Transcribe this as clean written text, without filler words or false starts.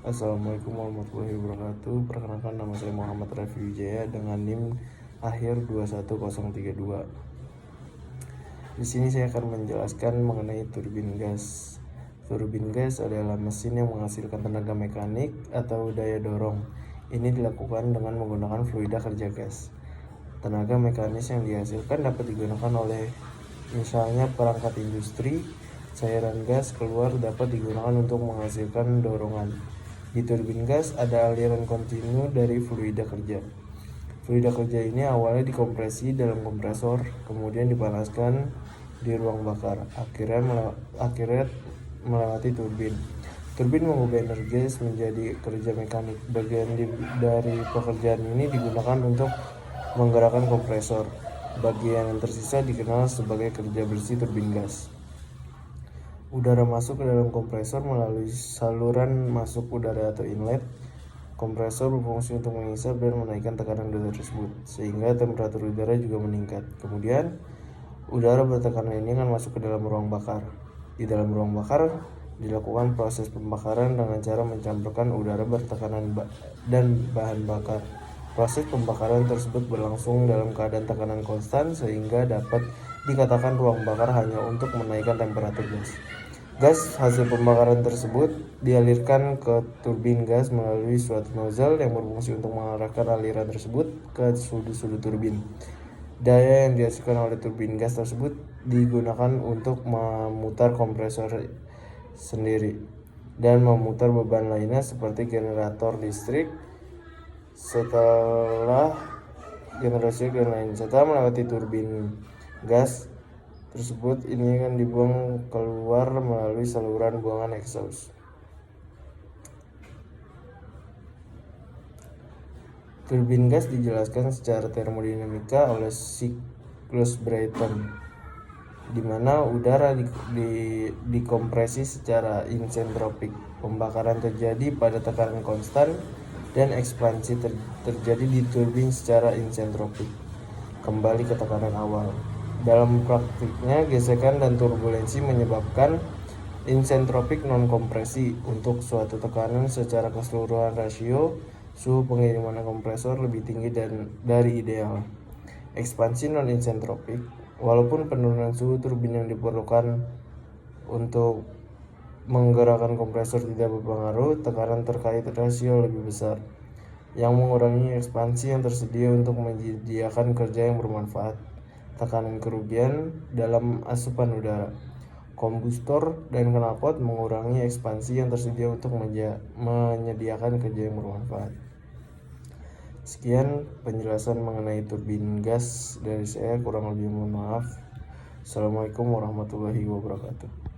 Assalamualaikum warahmatullahi wabarakatuh. Perkenalkan, nama saya Muhammad Rafi Wijaya dengan NIM akhir 21032. Di sini saya akan menjelaskan mengenai turbin gas. Turbin gas adalah mesin yang menghasilkan tenaga mekanik atau daya dorong. Ini dilakukan dengan menggunakan fluida kerja gas. Tenaga mekanis yang dihasilkan dapat digunakan oleh misalnya perangkat industri. Cairan gas keluar dapat digunakan untuk menghasilkan dorongan. Di turbin gas ada aliran kontinu dari fluida kerja. Fluida kerja ini awalnya dikompresi dalam kompresor, kemudian dipanaskan di ruang bakar, akhirnya melewati turbin. Turbin mengubah energi gas menjadi kerja mekanik. Bagian dari pekerjaan ini digunakan untuk menggerakkan kompresor. Bagian yang tersisa dikenal sebagai kerja bersih turbin gas. Udara masuk ke dalam kompresor melalui saluran masuk udara atau inlet. Kompresor berfungsi untuk menghisap dan menaikkan tekanan udara tersebut, sehingga temperatur udara juga meningkat. Kemudian, udara bertekanan ini akan masuk ke dalam ruang bakar. Di dalam ruang bakar, dilakukan proses pembakaran dengan cara mencampurkan udara bertekanan dan bahan bakar. Proses pembakaran tersebut berlangsung dalam keadaan tekanan konstan sehingga dapat dikatakan ruang bakar hanya untuk menaikkan temperatur gas. Gas hasil pembakaran tersebut dialirkan ke turbin gas melalui suatu nozzle yang berfungsi untuk mengarahkan aliran tersebut ke sudut-sudut turbin. Daya yang dihasilkan oleh turbin gas tersebut digunakan untuk memutar kompresor sendiri dan memutar beban lainnya seperti generator listrik. Setelah melewati turbin gas tersebut, ini akan dibuang keluar melalui saluran buangan exhaust. Turbin gas dijelaskan secara termodinamika oleh siklus Brayton, di mana udara dikompresi secara isentropik. Pembakaran terjadi pada tekanan konstan dan ekspansi terjadi di turbin secara isentropik, kembali ke tekanan awal. Dalam praktiknya, gesekan dan turbulensi menyebabkan isentropik non-kompresi. Untuk suatu tekanan secara keseluruhan, rasio suhu pengiriman kompresor lebih tinggi dari ideal. Ekspansi non-isentropik, walaupun penurunan suhu turbin yang diperlukan untuk menggerakkan kompresor tidak berpengaruh, tekanan terkait rasio lebih besar, yang mengurangi ekspansi yang tersedia untuk menyediakan kerja yang bermanfaat. Tekanan kerugian dalam asupan udara. Kombustor dan knalpot mengurangi ekspansi yang tersedia untuk menyediakan kerja yang bermanfaat. Sekian penjelasan mengenai turbin gas dari saya, kurang lebih mohon maaf. Assalamualaikum warahmatullahi wabarakatuh.